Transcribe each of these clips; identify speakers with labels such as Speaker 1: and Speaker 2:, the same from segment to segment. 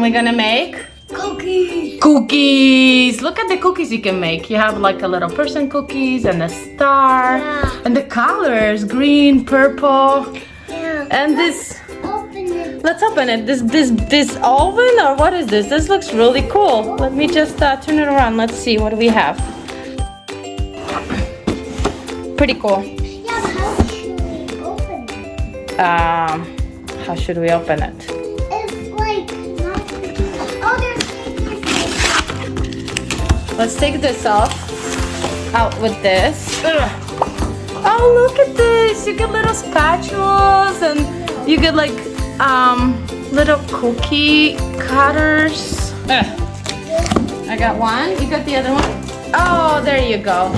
Speaker 1: we gonna make?
Speaker 2: Cookies.
Speaker 1: Cookies! Look at the cookies you can make. You have like a little person cookies and a star.
Speaker 2: Yeah.
Speaker 1: And the colors, green, purple.
Speaker 2: Yeah.
Speaker 1: And this,
Speaker 2: Open it.
Speaker 1: let's open it. This oven or what is this? This looks really cool. Let me just turn it around. Let's see, what do we have? Pretty cool.
Speaker 2: Yeah, but how should we open it?
Speaker 1: How should we open it?
Speaker 2: It's like not. Oh, there's papers.
Speaker 1: Let's take this off. Out with this. Ugh. Oh, look at this. You get little spatulas and you get like little cookie cutters. Ugh. I got one. You got the other one? Oh, there you go.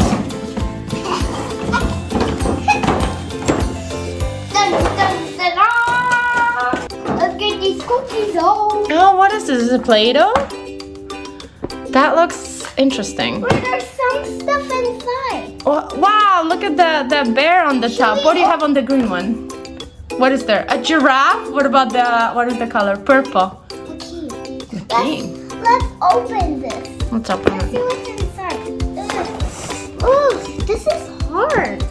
Speaker 2: Dun, dun, dun, ah! Let's get these cookies out.
Speaker 1: Oh, what is this? Is it Play-Doh? That looks interesting.
Speaker 2: Wait, there's some stuff inside.
Speaker 1: Oh, wow, look at the bear on the top. What do you have on the green one? What is there? A giraffe? What about what is the color? Purple.
Speaker 2: Okay.
Speaker 1: Okay.
Speaker 2: Let's open this.
Speaker 1: Let's open
Speaker 2: Let's see
Speaker 1: it.
Speaker 2: what's inside. Oh, this is hard.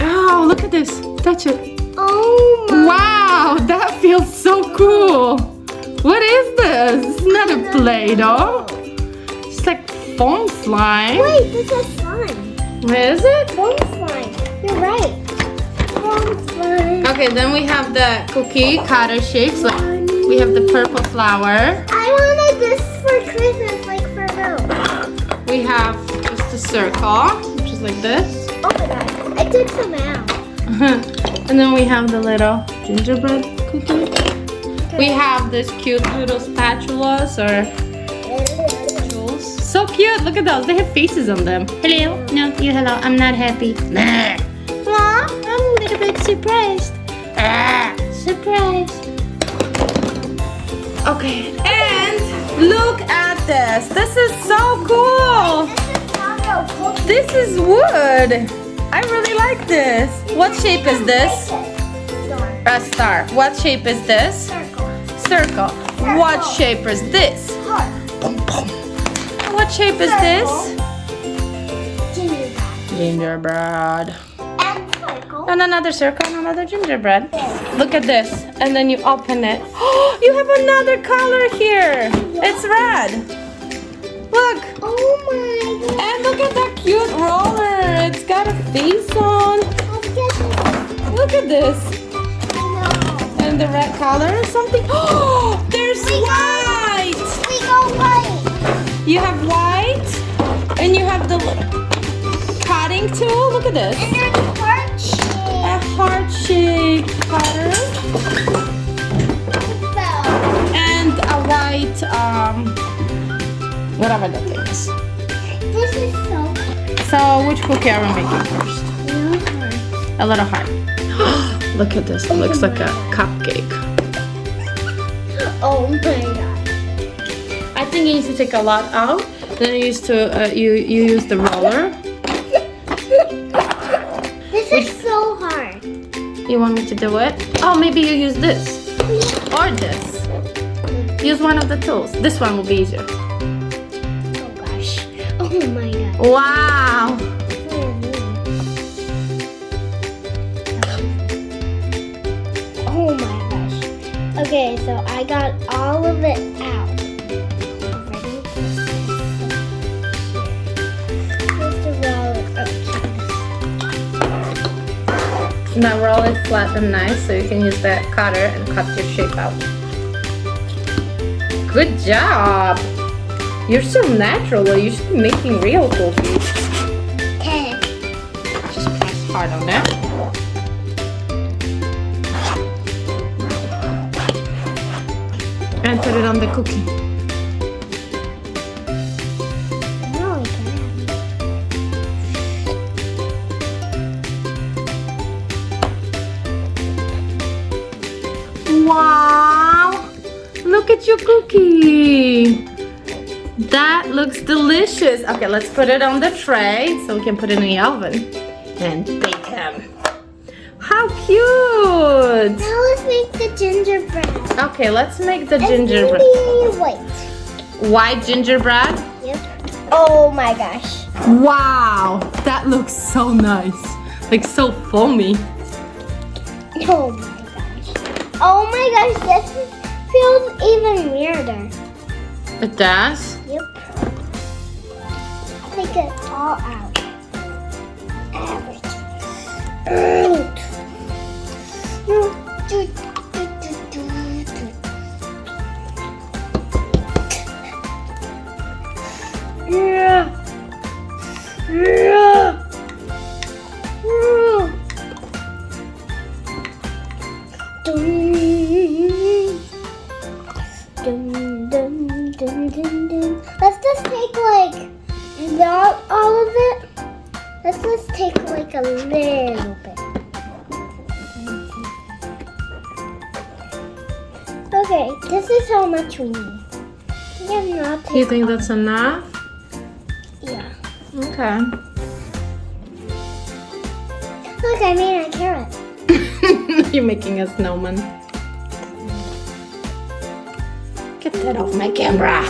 Speaker 1: Oh, look at this. Touch it.
Speaker 2: Oh my.
Speaker 1: Wow, that feels so cool. What is this? It's not a Play-Doh. It's like foam slime.
Speaker 2: Wait, this is slime.
Speaker 1: Is it?
Speaker 2: Foam slime. You're right. Foam slime.
Speaker 1: Okay, then we have the cookie cutter shapes. Like we have the purple flower.
Speaker 2: I wanted this for Christmas, like for real.
Speaker 1: We have just a circle, which is like this.
Speaker 2: Oh my god, I took some out.
Speaker 1: And then we have the little gingerbread cookie. We have this cute little spatulas or tools. So cute, look at those. They have faces on them. Hello? No, you hello. I'm not happy. Nah. Aw, I'm a little bit surprised. Surprised. Okay, and look at this. This is so cool.
Speaker 2: This is not a cookie.
Speaker 1: This is wood. I really like this. What shape is this? A star. What shape is this?
Speaker 2: Circle.
Speaker 1: Circle. What shape is this?
Speaker 2: Heart.
Speaker 1: What shape is this?
Speaker 2: Gingerbread.
Speaker 1: Gingerbread.
Speaker 2: And circle.
Speaker 1: And another circle and another gingerbread. Look at this. And then you open it. Oh, you have another color here. It's red. Look.
Speaker 2: Oh my god.
Speaker 1: And look at that cute roller. It's got a face on.
Speaker 2: Let's get this.
Speaker 1: Look at this.
Speaker 2: No.
Speaker 1: And the red color or something. Oh, there's white.
Speaker 2: We go white.
Speaker 1: You have white. And you have the cutting tool. Look at this.
Speaker 2: And there's heart shape.
Speaker 1: A heart-shaped cutter. And a white, whatever that thing is.
Speaker 2: This is so
Speaker 1: So, which cookie are we making first?
Speaker 2: hard.
Speaker 1: A little heart. Look at this. It looks like a cupcake.
Speaker 2: Oh my god.
Speaker 1: I think you need to take a lot out. Then you used to you use the roller.
Speaker 2: This is so hard.
Speaker 1: You want me to do it? Oh, maybe you use this or this. Use one of the tools. This one will be easier.
Speaker 2: Oh gosh. Oh my god.
Speaker 1: Wow.
Speaker 2: Oh my gosh. Okay, so I got all of it out. Here's the roller.
Speaker 1: Now roll it flat and nice so you can use the cutter and cut your shape out. Good job! You're so natural. You should be making real cookies.
Speaker 2: Okay.
Speaker 1: Just press hard on it. And put it on the cookie.
Speaker 2: No, I can't.
Speaker 1: Wow! Look at your cookie! That looks delicious. Okay, let's put it on the tray so we can put it in the oven and bake them. How cute!
Speaker 2: Now let's make the gingerbread.
Speaker 1: Okay, let's make the
Speaker 2: It's
Speaker 1: gingerbread.
Speaker 2: gonna be white.
Speaker 1: White gingerbread?
Speaker 2: Yep. Oh my gosh.
Speaker 1: Wow, that looks so nice. Like so foamy.
Speaker 2: Oh my gosh. Oh my gosh, this feels even weirder.
Speaker 1: It does?
Speaker 2: Yep. Take it all out. Everything. Out. Yeah. Yeah. Dum, dum, dum, dum, dum. Let's just take like not all of it. Let's just take like a little bit. Okay, this is how much we need.
Speaker 1: You think that's enough?
Speaker 2: Yeah.
Speaker 1: Okay.
Speaker 2: Look, I made a carrot.
Speaker 1: You're making a snowman. Get that off my camera.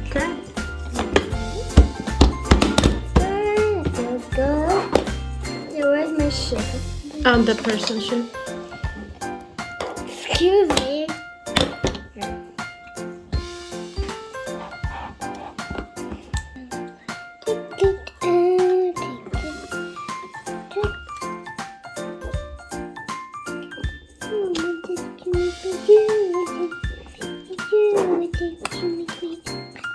Speaker 1: Okay.
Speaker 2: It feels good. Yeah, where's my ship?
Speaker 1: The person should.
Speaker 2: Excuse me.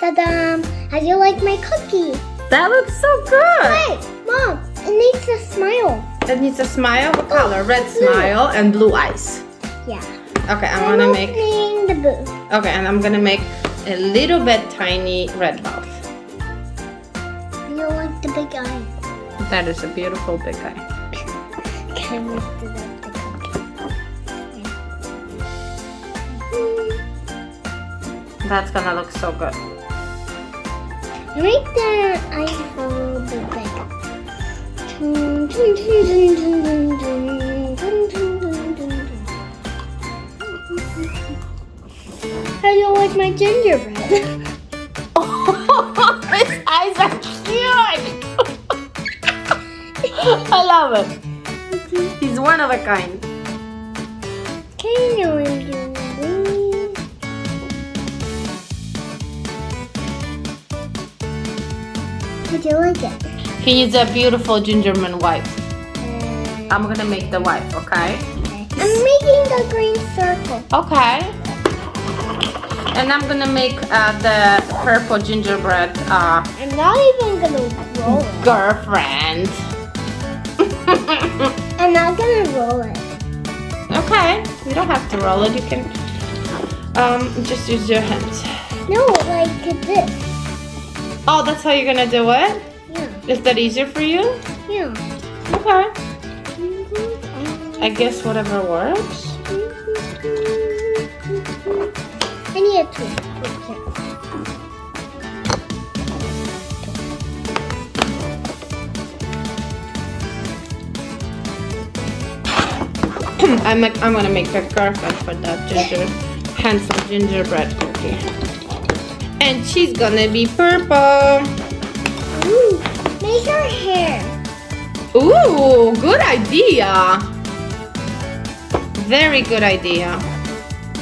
Speaker 2: Ta-da! How do you like my cookie?
Speaker 1: That looks so good.
Speaker 2: Hey, Mom, it needs a smile.
Speaker 1: It needs a smile. What color? Red smile and blue eyes.
Speaker 2: Yeah.
Speaker 1: Okay, I'm gonna make.
Speaker 2: opening the booth.
Speaker 1: Okay, and I'm gonna make a little bit tiny red mouth.
Speaker 2: You like the big eye.
Speaker 1: That is a beautiful big eye.
Speaker 2: Can we do like the cookie?
Speaker 1: That's gonna look so good.
Speaker 2: Make the eye a little bit bigger. How do you like my gingerbread?
Speaker 1: Oh, his eyes are cute. I love it. He's one of a kind.
Speaker 2: Can you How do you like it?
Speaker 1: He is a beautiful gingerman wife. I'm gonna make the wife, okay?
Speaker 2: I'm making the green circle.
Speaker 1: Okay. And I'm gonna make the purple gingerbread
Speaker 2: I'm not even gonna roll it.
Speaker 1: girlfriend.
Speaker 2: I'm not gonna roll it.
Speaker 1: Okay, you don't have to roll it. You can just use your hands.
Speaker 2: No, like this.
Speaker 1: Oh, that's how you're gonna do it?
Speaker 2: Yeah.
Speaker 1: Is that easier for you?
Speaker 2: Yeah.
Speaker 1: Okay. I guess whatever works.
Speaker 2: I need a tool.
Speaker 1: I'm gonna make a girlfriend for that handsome gingerbread cookie. And she's gonna be purple.
Speaker 2: Ooh, make her hair.
Speaker 1: Ooh, good idea. Very good idea.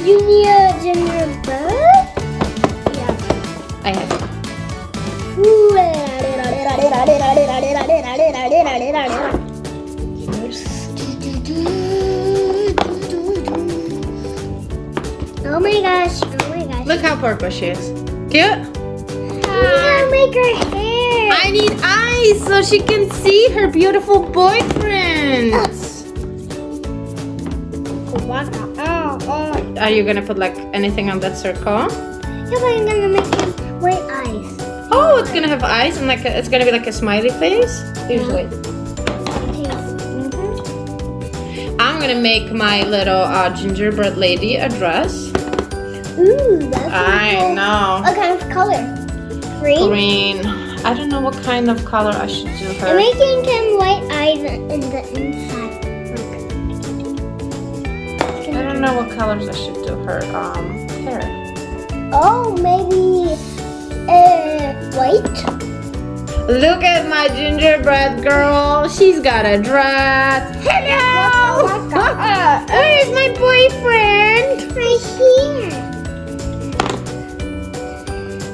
Speaker 2: You need a gingerbread? Yeah.
Speaker 1: I have.
Speaker 2: Oh my gosh, oh my gosh.
Speaker 1: Look how purple she is. Cute?
Speaker 2: You gotta make her hair.
Speaker 1: I need eyes so she can see her beautiful boyfriend. Are you gonna put like anything on that circle?
Speaker 2: Yeah, but I'm gonna make him white eyes.
Speaker 1: Oh, it's gonna have eyes and like it's gonna be like a smiley face. Usually. I'm gonna make my little gingerbread lady a dress.
Speaker 2: Ooh, that's
Speaker 1: I
Speaker 2: cool.
Speaker 1: know.
Speaker 2: What kind of color? Green?
Speaker 1: Green. I I don't know what kind of color I should do her.
Speaker 2: I'm making him white eyes in the inside.
Speaker 1: I don't know what colors I should do her hair.
Speaker 2: Oh, maybe white.
Speaker 1: Look at my gingerbread girl. She's got a dress. Hello! Where is my boyfriend?
Speaker 2: Right here.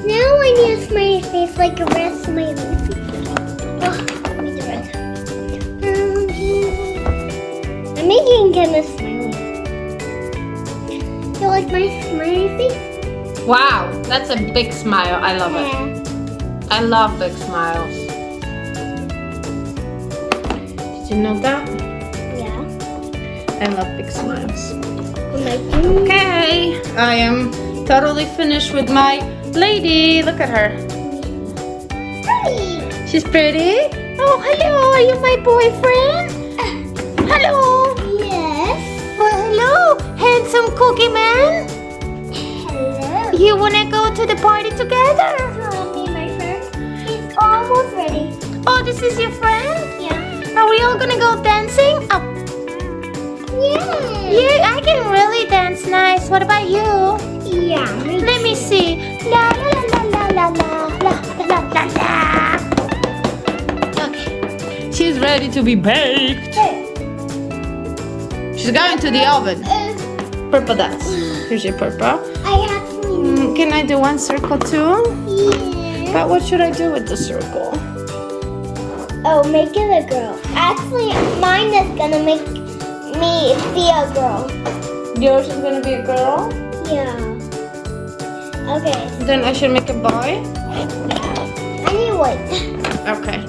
Speaker 2: Now I need a smiley face like a red smiley face. Oh, let me do red. I'm making him a smiley. You like my smiley face?
Speaker 1: Wow, that's a big smile. I love it. I love big smiles. Did you know that?
Speaker 2: Yeah.
Speaker 1: I love big smiles.
Speaker 2: I'm making.
Speaker 1: Okay, I am totally finished with my lady. Look at her.
Speaker 2: Pretty.
Speaker 1: She's pretty. Oh, hello. Are you my boyfriend? Hello.
Speaker 2: Yes.
Speaker 1: Well, hello, handsome cookie man.
Speaker 2: Hello.
Speaker 1: You wanna go to the party together?
Speaker 2: Me, my friend. He's almost ready.
Speaker 1: Oh, this is your friend?
Speaker 2: Yeah.
Speaker 1: Are we all gonna go dancing? Oh,
Speaker 2: Yeah.
Speaker 1: yeah, I can really dance nice. What about you?
Speaker 2: Yeah.
Speaker 1: Let me see. La la la la la la la la la la. Okay. She's ready to be baked. She's going to the oven. Purple dance. Here's your purple.
Speaker 2: I actually.
Speaker 1: Can I do one circle too?
Speaker 2: Yeah.
Speaker 1: But what should I do with the circle?
Speaker 2: Oh, make it a girl. Actually, mine is gonna make me be a girl.
Speaker 1: Yours is gonna be a girl?
Speaker 2: Yeah. Okay.
Speaker 1: Then I should make a boy?
Speaker 2: I need white.
Speaker 1: Okay.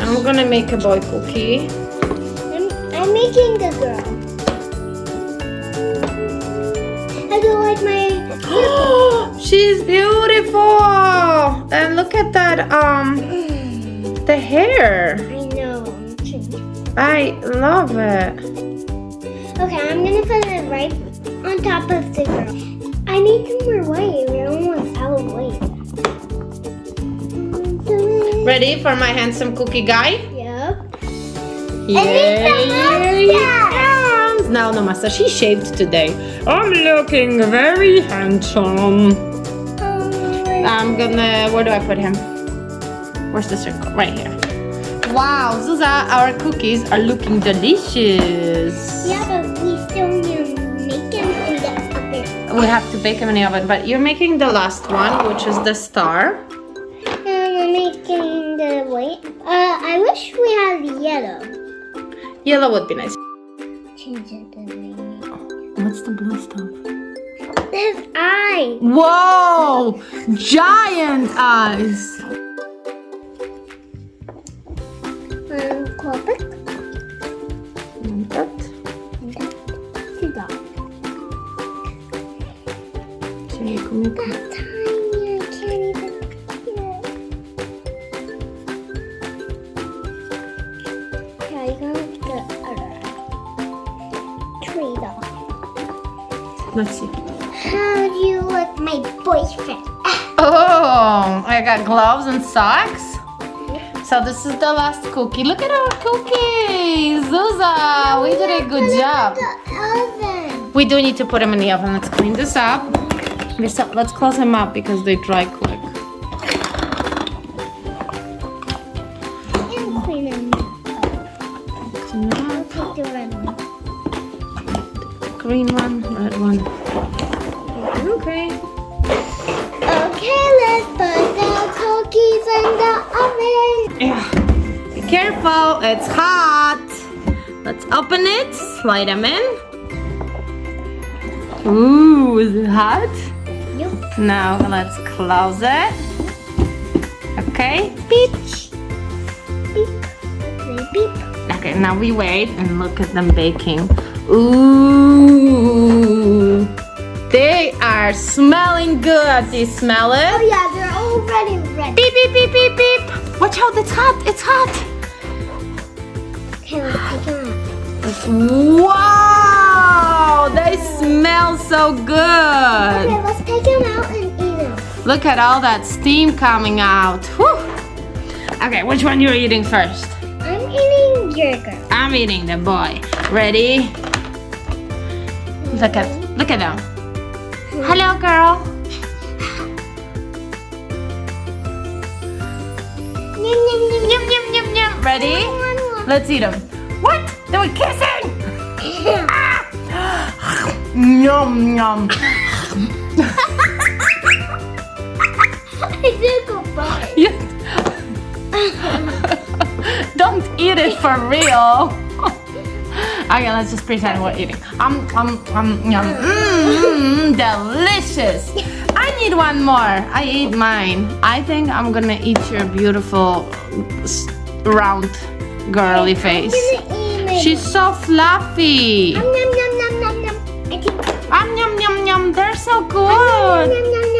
Speaker 1: I'm gonna make a boy cookie.
Speaker 2: I'm making the girl. I do like my.
Speaker 1: She's beautiful! And look at that, the hair.
Speaker 2: I know.
Speaker 1: I love it.
Speaker 2: Okay, I'm gonna put it right on top of the girl. I need some more white. We're almost out of white.
Speaker 1: Ready for my handsome cookie guy?
Speaker 2: Yep.
Speaker 1: Here he
Speaker 2: mustache.
Speaker 1: comes. No, no mustache. He shaved today. I'm looking very handsome. I'm gonna, where do I put him? Where's the circle? Right here. Wow, Zuza, our cookies are looking delicious.
Speaker 2: Yeah, but we still need to make them in the oven.
Speaker 1: We have to bake them in the oven, but you're making the last one, which is the star.
Speaker 2: I'm making the white. I wish we had yellow.
Speaker 1: Yellow would be nice.
Speaker 2: Change it to name.
Speaker 1: What's the blue stuff?
Speaker 2: His eye.
Speaker 1: Whoa! Giant eyes!
Speaker 2: Carpet.
Speaker 1: That.
Speaker 2: See that?
Speaker 1: Tiny, come here.
Speaker 2: That's tiny. I can't even see it. Yeah, you got the other tree doll.
Speaker 1: Let's see.
Speaker 2: How do you look, my boyfriend?
Speaker 1: Oh, I got gloves and socks. So this is the last cookie. Look at our cookies! Zuza, we did a good job.
Speaker 2: The oven.
Speaker 1: We do need to put them in the oven. Let's clean this up. Let's close them up because they dry quick.
Speaker 2: And clean them up.
Speaker 1: Clean them
Speaker 2: I'll
Speaker 1: up.
Speaker 2: take the red one.
Speaker 1: Green one, red one. Okay.
Speaker 2: Okay, let's put the cookies in the oven.
Speaker 1: Yeah. Be careful, it's hot. Let's open it, slide them in. Ooh, is it hot?
Speaker 2: Yep.
Speaker 1: Now let's close it. Okay, beep.
Speaker 2: Beep. Say beep.
Speaker 1: Okay, now we wait and look at them baking. Ooh, they are smelling good. Do you smell
Speaker 2: Oh
Speaker 1: it?
Speaker 2: yeah, they're already ready.
Speaker 1: Beep, beep, beep, beep, beep. Watch out, it's hot, it's hot.
Speaker 2: Okay, let's take them out.
Speaker 1: Wow, they smell so good.
Speaker 2: Okay, let's take them out and eat them.
Speaker 1: Look at all that steam coming out. Whew. Okay, which one you're eating first?
Speaker 2: I'm eating your girl.
Speaker 1: I'm eating the boy. Ready? Look at them. Hello, girl.
Speaker 2: Yum, yum, yum,
Speaker 1: Yum, yum, yum, yum. Ready? Let's eat them. What? They were kissing. Ah! Yum, yum.
Speaker 2: I took a bite.
Speaker 1: You- Don't eat it for real. Okay, let's just pretend we're eating. Yum. Delicious. I need one more. I ate mine. I think I'm gonna eat your beautiful round girly face.
Speaker 2: I'm gonna eat my
Speaker 1: She's so fluffy.
Speaker 2: Yum, yum, yum, yum, yum, yum. I think
Speaker 1: Yum yum yum. They're so
Speaker 2: yum,
Speaker 1: good.
Speaker 2: yum, yum,